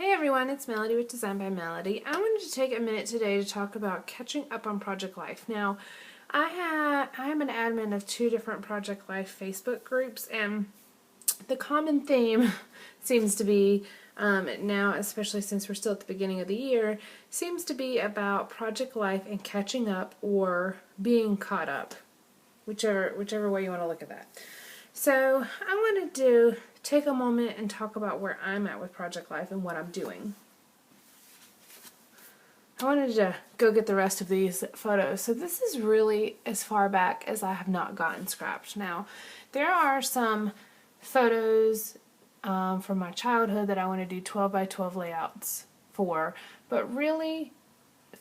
Hey everyone, it's Melody with Design by Melody. I wanted to take a minute today to talk about catching up on Project Life. Now, I'm an admin of two different Project Life Facebook groups, and the common theme seems to be, now especially since we're still at the beginning of the year, seems to be about Project Life and catching up or being caught up, whichever way you want to look at that. So I wanted to take a moment and talk about where I'm at with Project Life and what I'm doing. I wanted to go get the rest of these photos. So this is really as far back as I have not gotten scrapped. Now, there are some photos from my childhood that I want to do 12 by 12 layouts for, but really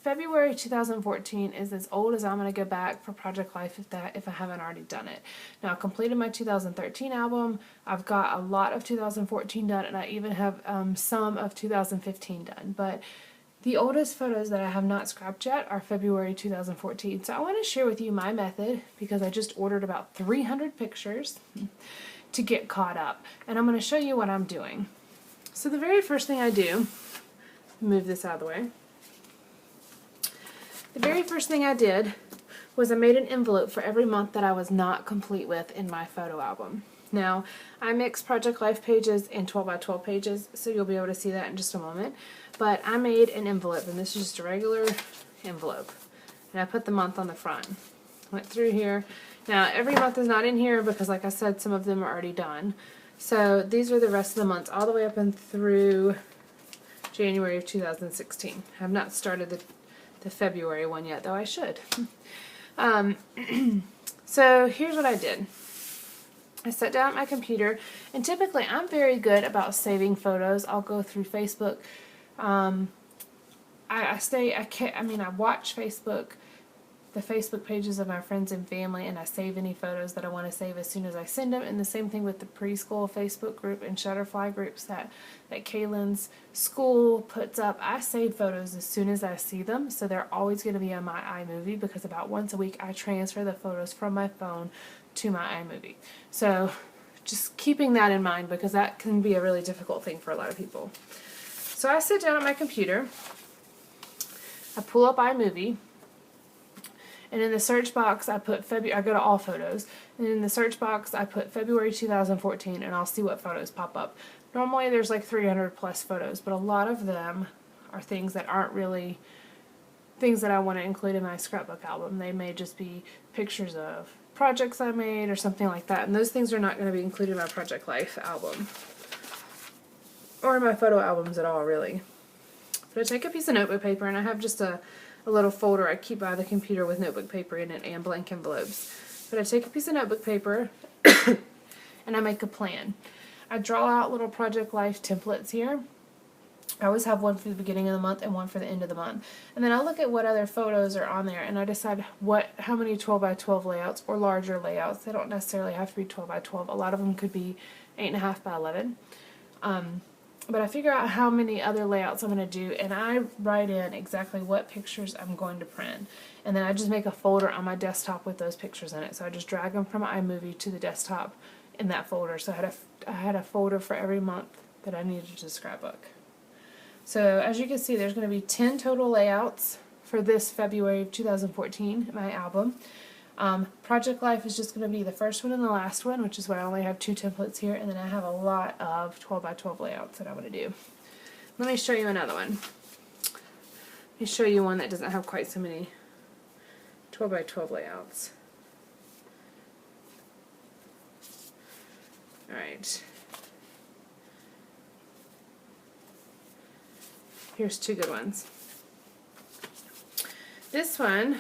February 2014 is as old as I'm going to go back for Project Life if I haven't already done it. Now, I completed my 2013 album. I've got a lot of 2014 done, and I even have some of 2015 done. But the oldest photos that I have not scrapped yet are February 2014. So I want to share with you my method because I just ordered about 300 pictures to get caught up. And I'm going to show you what I'm doing. So the very first thing I do, move this out of the way. The very first thing I did was I made an envelope for every month that I was not complete with in my photo album. Now, I mix Project Life pages and 12 by 12 pages, so you'll be able to see that in just a moment. But I made an envelope, and this is just a regular envelope. And I put the month on the front. Went through here. Now, every month is not in here because, like I said, some of them are already done. So these are the rest of the months, all the way up and through January of 2016. I have not started the February one yet, though I should. So here's what I did. I sat down at my computer, and typically I'm very good about saving photos. I'll go through Facebook. I watch Facebook, the Facebook pages of my friends and family, and I save any photos that I want to save as soon as I send them. And the same thing with the preschool Facebook group and Shutterfly groups that Kaylin's school puts up. I save photos as soon as I see them, so they're always going to be on my iMovie because about once a week I transfer the photos from my phone to my iMovie. So just keeping that in mind because that can be a really difficult thing for a lot of people. So I sit down at my computer, I pull up iMovie, and in the search box, I go to all photos, and in the search box, I put February 2014, and I'll see what photos pop up. Normally, there's like 300 plus photos, but a lot of them are things that aren't really things that I want to include in my scrapbook album. They may just be pictures of projects I made or something like that, and those things are not going to be included in my Project Life album, or in my photo albums at all, really. But I take a piece of notebook paper, and I have just a little folder I keep by the computer with notebook paper in it and blank envelopes. But I take a piece of notebook paper and I make a plan. I draw out little Project Life templates here. I always have one for the beginning of the month and one for the end of the month. And then I look at what other photos are on there, and I decide how many 12 by 12 layouts or larger layouts. They don't necessarily have to be 12 by 12. A lot of them could be 8.5 by 11. But I figure out how many other layouts I'm going to do, and I write in exactly what pictures I'm going to print. And then I just make a folder on my desktop with those pictures in it. So I just drag them from iMovie to the desktop in that folder. So I had a folder for every month that I needed to scrapbook. So as you can see, there's going to be 10 total layouts for this February of 2014, my album. Project Life is just going to be the first one and the last one, which is why I only have 2 templates here, and then I have a lot of 12 by 12 layouts that I want to do. Let me show you another one. Let me show you one that doesn't have quite so many 12 by 12 layouts. Alright. Here's 2 good ones. This plan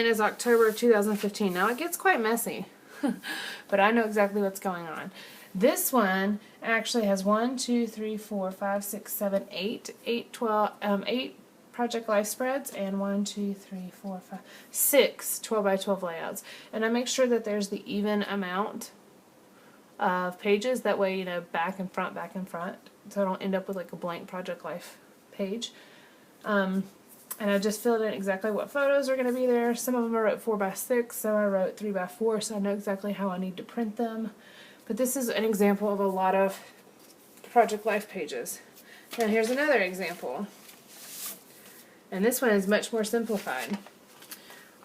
is October of 2015. Now it gets quite messy, but I know exactly what's going on. This one actually has 8 Project Life spreads and 6 12 by 12 layouts. And I make sure that there's the even amount of pages. That way, back and front, so I don't end up with like a blank Project Life page. And I just filled in exactly what photos are going to be there. Some of them I wrote 4 by 6, some I wrote 3 by 4, so I know exactly how I need to print them. But this is an example of a lot of Project Life pages. Now here's another example. And this one is much more simplified.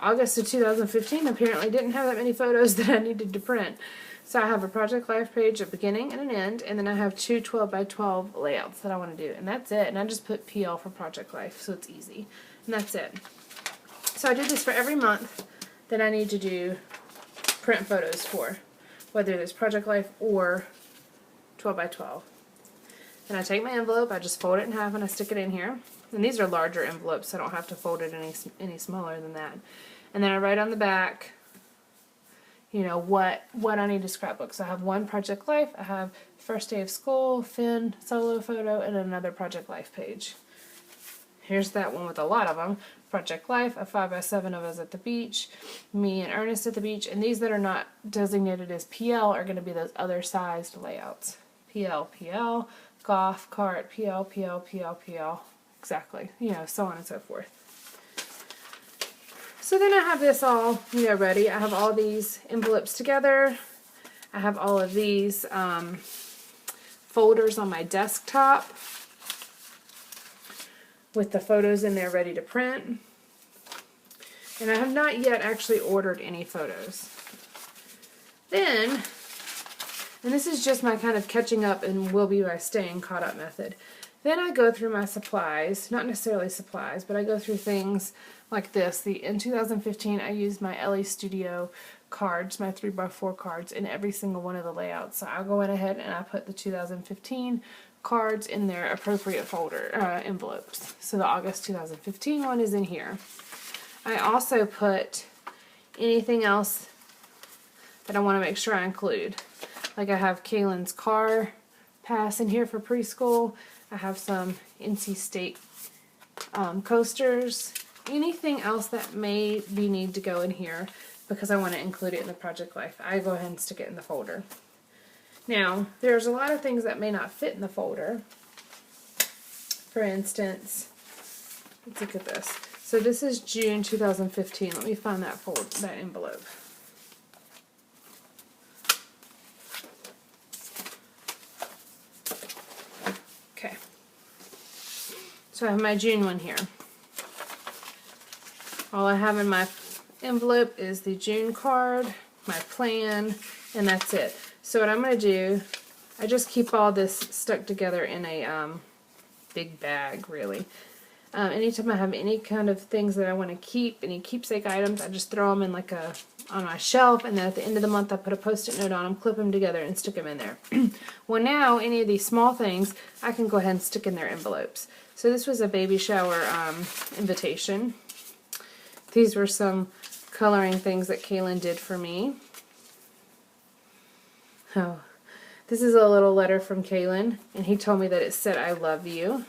August of 2015 apparently didn't have that many photos that I needed to print. So I have a Project Life page, a beginning and an end, and then I have two 12 by 12 layouts that I want to do. And that's it. And I just put PL for Project Life, so it's easy. And that's it. So I do this for every month that I need to do print photos for, whether it's Project Life or 12 by 12. And I take my envelope, I just fold it in half and I stick it in here. And these are larger envelopes, so I don't have to fold it any smaller than that. And then I write on the back, you know, what I need to scrapbook. So I have one Project Life, I have first day of school, Finn, solo photo, and another Project Life page. Here's that one with a lot of them. Project Life, a 5 by 7 of us at the beach, me and Ernest at the beach, and these that are not designated as PL are going to be those other sized layouts. PL, PL, golf cart, PL, PL, PL, PL, exactly, you know, so on and so forth. So then I have this all, you know, ready. I have all these envelopes together. I have all of these folders on my desktop with the photos in there ready to print. And I have not yet actually ordered any photos. Then, and this is just my kind of catching up and will be my staying caught up method. Then I go through my supplies, not necessarily supplies, but I go through things like this. In 2015, I used my LA Studio cards, my 3x4 cards, in every single one of the layouts. So I'll go in ahead and I put the 2015 cards in their appropriate folder, envelopes. So the August 2015 one is in here. I also put anything else that I want to make sure I include. Like I have Kaylin's car pass in here for preschool. I have some NC State coasters. Anything else that may need to go in here because I want to include it in the Project Life, I go ahead and stick it in the folder. Now, there's a lot of things that may not fit in the folder. For instance, let's look at this. So this is June 2015. Let me find that that envelope. Okay. So I have my June one here. All I have in my envelope is the June card, my plan, and that's it. So what I'm going to do, I just keep all this stuck together in a big bag, really. Anytime I have any kind of things that I want to keep, any keepsake items, I just throw them in like on my shelf, and then at the end of the month I put a post-it note on them, clip them together, and stick them in there. Well, now any of these small things I can go ahead and stick in their envelopes. So this was a baby shower invitation. These were some coloring things that Kaylin did for me. Oh, this is a little letter from Kaylin, and he told me that it said, "I love you."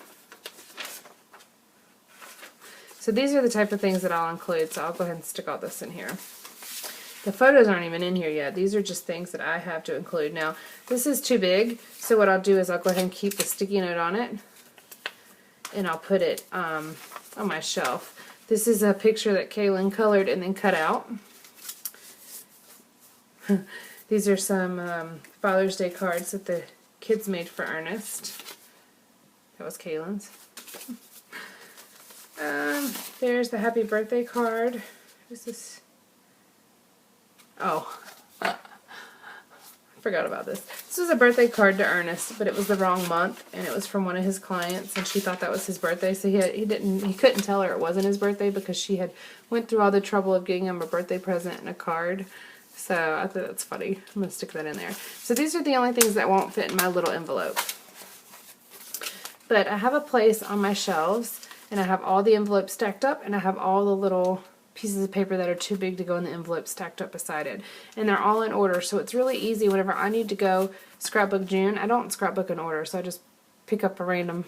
So these are the type of things that I'll include, so I'll go ahead and stick all this in here. The photos aren't even in here yet. These are just things that I have to include. Now, this is too big, so what I'll do is I'll go ahead and keep the sticky note on it, and I'll put it on my shelf. This is a picture that Kaylin colored and then cut out. These are some Father's Day cards that the kids made for Ernest. That was Kaylin's. There's the happy birthday card. Who's this? Oh, I forgot about this. This was a birthday card to Ernest, but it was the wrong month, and it was from one of his clients, and she thought that was his birthday, so he couldn't tell her it wasn't his birthday because she had went through all the trouble of getting him a birthday present and a card. So I thought that's funny. I'm going to stick that in there. So these are the only things that won't fit in my little envelope. But I have a place on my shelves, and I have all the envelopes stacked up, and I have all the little pieces of paper that are too big to go in the envelope stacked up beside it. And they're all in order, so it's really easy whenever I need to go scrapbook June. I don't scrapbook in order, so I just pick up a random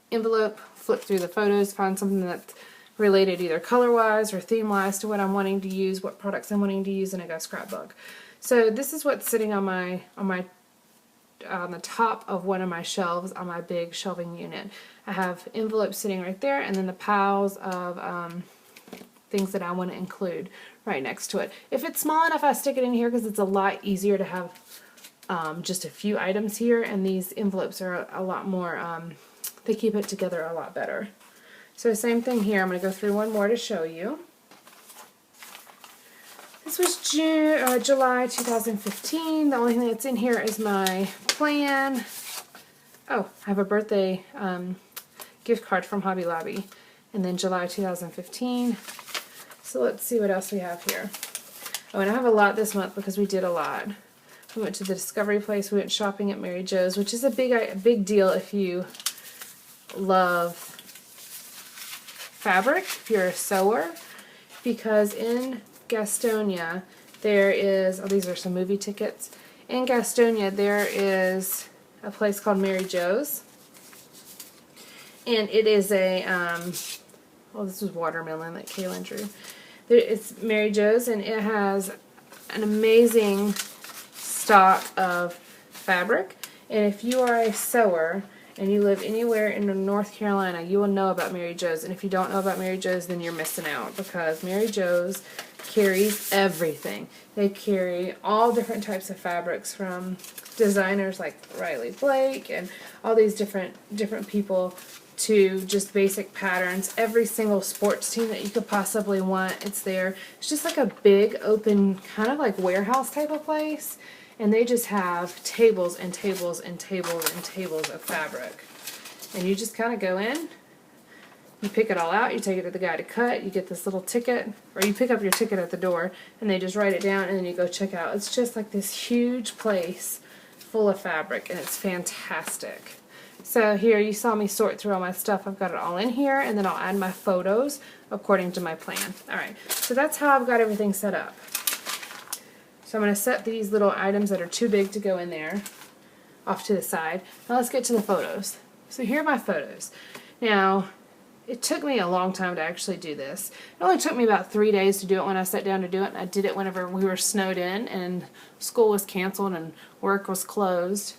envelope, flip through the photos, find something that's related either color-wise or theme-wise to what I'm wanting to use, what products I'm wanting to use, and I go scrapbook. So this is what's sitting on the top of one of my shelves on my big shelving unit. I have envelopes sitting right there, and then the piles of things that I want to include right next to it. If it's small enough, I stick it in here because it's a lot easier to have just a few items here, and these envelopes are a lot more, they keep it together a lot better. So same thing here. I'm going to go through one more to show you. This was July 2015. The only thing that's in here is my plan. Oh, I have a birthday gift card from Hobby Lobby. And then July 2015. So let's see what else we have here. Oh, and I have a lot this month because we did a lot. We went to the Discovery Place. We went shopping at Mary Jo's, which is a big deal if you love fabric, if you're a sewer. Because in Gastonia, there is, oh, these are some movie tickets. In Gastonia, there is a place called Mary Jo's. And it is a, oh, this was watermelon that Kaylin drew. It's Mary Jo's, and it has an amazing stock of fabric. And if you are a sewer and you live anywhere in North Carolina, you will know about Mary Jo's. And if you don't know about Mary Jo's, then you're missing out, because Mary Jo's carries everything. They carry all different types of fabrics, from designers like Riley Blake and all these different people, to just basic patterns. Every single sports team that you could possibly want, it's there. It's just like a big open kind of like warehouse type of place, and they just have tables and tables and tables and tables of fabric. And you just kind of go in, you pick it all out, you take it to the guy to cut, you get this little ticket, or you pick up your ticket at the door, and they just write it down, and then you go check out. It's just like this huge place full of fabric, and it's fantastic. So here you saw me sort through all my stuff. I've got it all in here, and then I'll add my photos according to my plan. Alright, so that's how I've got everything set up. So I'm going to set these little items that are too big to go in there off to the side. Now let's get to the photos. So here are my photos. Now, it took me a long time to actually do this. It only took me about 3 days to do it when I sat down to do it, and I did it whenever we were snowed in and school was canceled and work was closed.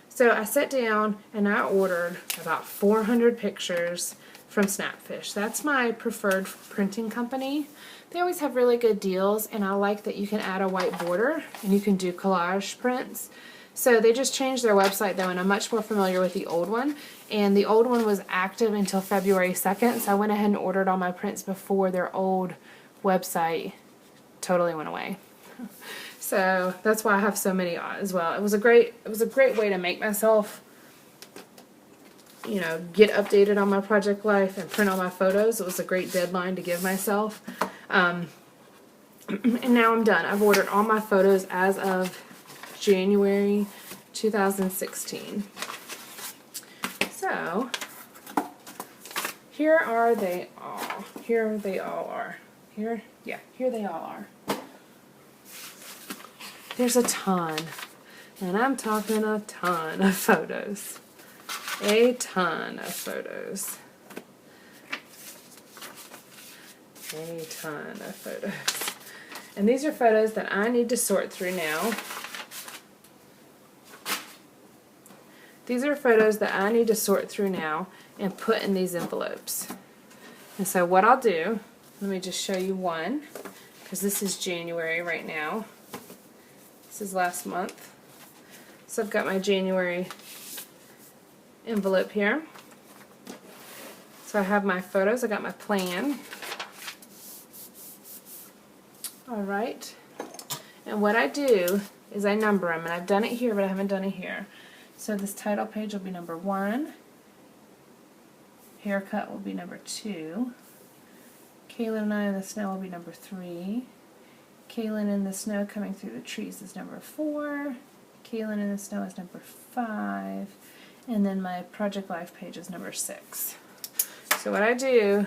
So I sat down and I ordered about 400 pictures from Snapfish. That's my preferred printing company. They always have really good deals, and I like that you can add a white border and you can do collage prints. So they just changed their website though, and I'm much more familiar with the old one. And the old one was active until February 2nd, so I went ahead and ordered all my prints before their old website totally went away. So that's why I have so many as well. It was a great way to make myself, you know, get updated on my project life and print all my photos. It was a great deadline to give myself. And now I'm done. I've ordered all my photos as of January 2016. So here are they all. Here they all are. Here they all are. There's a ton, and I'm talking a ton of photos. A ton of photos. A ton of photos. And these are photos that I need to sort through now. These are photos that I need to sort through now and put in these envelopes. And so what I'll do, let me just show you one, because this is January right now. This is last month. So I've got my January envelope here. So I have my photos, I got my plan. Alright. And what I do is I number them, and I've done it here, but I haven't done it here. So this title page will be number 1. Haircut will be number 2. Kaylin and I in the Snow will be number 3. Kaylin in the Snow Coming Through the Trees is number 4. Kaylin in the Snow is number 5. And then my Project Life page is number 6. So what I do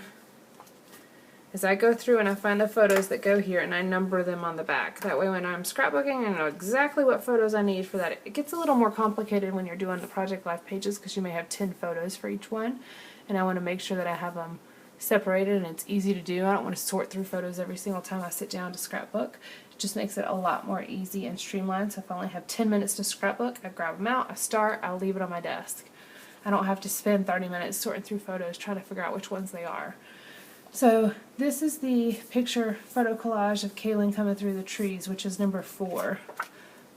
is I go through and I find the photos that go here, and I number them on the back. That way when I'm scrapbooking, I know exactly what photos I need for that. It gets a little more complicated when you're doing the Project Life pages, because you may have 10 photos for each one, and I want to make sure that I have them separated and it's easy to do. I don't want to sort through photos every single time I sit down to scrapbook. It just makes it a lot more easy and streamlined. So if I only have 10 minutes to scrapbook, I grab them out, I start, I'll leave it on my desk. I don't have to spend 30 minutes sorting through photos trying to figure out which ones they are. So this is the picture photo collage of Kaylin coming through the trees, which is number 4.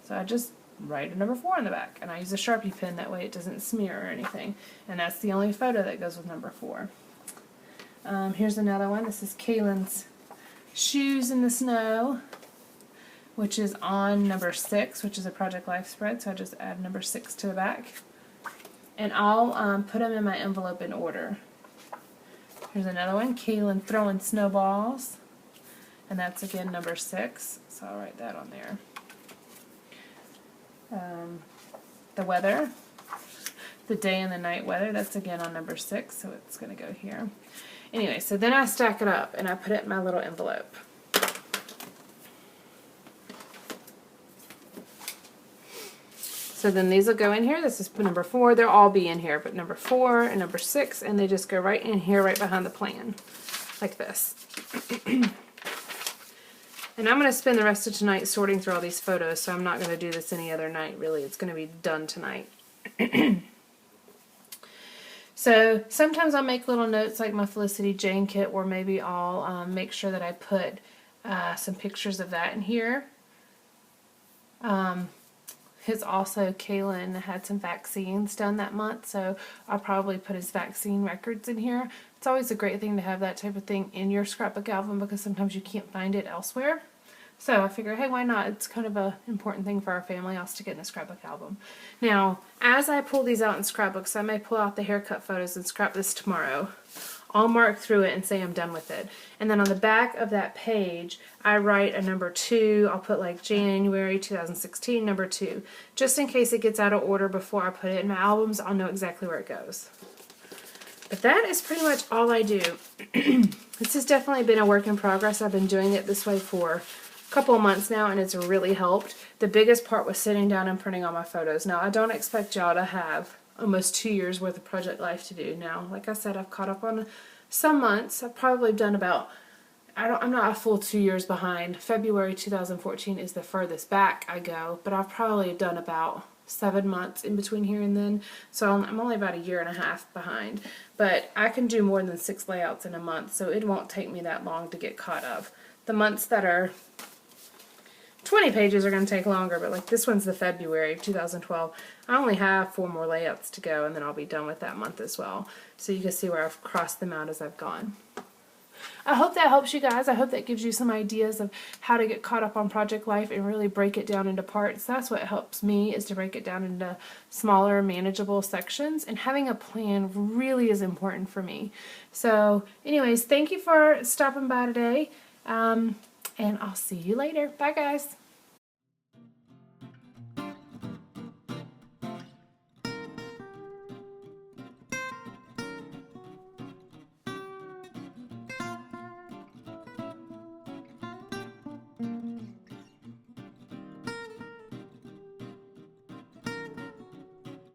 So I just write a number 4 on the back, and I use a Sharpie pen, that way it doesn't smear or anything. And that's the only photo that goes with number 4. Here's another one. This is Kaylin's shoes in the snow, which is on number 6, which is a Project Life spread, so I just add number 6 to the back. And I'll put them in my envelope in order. Here's another one, Kaylin throwing snowballs, and that's again number 6, so I'll write that on there. The weather, the day and the night weather, that's again on number 6, so it's going to go here. Anyway, so then I stack it up and I put it in my little envelope. So then these will go in here. This is number 4. They'll all be in here, but number 4 and number 6, and they just go right in here, right behind the plan, like this. And I'm going to spend the rest of tonight sorting through all these photos, so I'm not going to do this any other night, really. It's going to be done tonight. So sometimes I'll make little notes like my Felicity Jane kit, or maybe I'll make sure that I put some pictures of that in here. Kaylin had some vaccines done that month, so I'll probably put his vaccine records in here. It's always a great thing to have that type of thing in your scrapbook album, because sometimes you can't find it elsewhere. So I figure, hey, why not? It's kind of an important thing for our family. I'll stick it in a scrapbook album. Now, as I pull these out in scrapbooks, I may pull out the haircut photos and scrap this tomorrow. I'll mark through it and say I'm done with it. And then on the back of that page, I write a number 2. I'll put like January 2016, number 2. Just in case it gets out of order before I put it in my albums, I'll know exactly where it goes. But that is pretty much all I do. This has definitely been a work in progress. I've been doing it this way for a couple of months now, and it's really helped. The biggest part was sitting down and printing all my photos. Now, I don't expect y'all to have almost 2 years worth of Project Life to do now. Like I said, I've caught up on some months. I've probably done about, I'm not a full 2 years behind. February 2014 is the furthest back I go, but I've probably done about 7 months in between here and then, so I'm only about 1.5 years behind. But I can do more than 6 layouts in a month, so it won't take me that long to get caught up. The months that are 20 pages are going to take longer, but like this one's the February 2012. I only have 4 more layouts to go, and then I'll be done with that month as well. So you can see where I've crossed them out as I've gone. I hope that helps you guys. I hope that gives you some ideas of how to get caught up on Project Life and really break it down into parts. That's what helps me, is to break it down into smaller, manageable sections, and having a plan really is important for me. So anyways, thank you for stopping by today, and I'll see you later. Bye guys.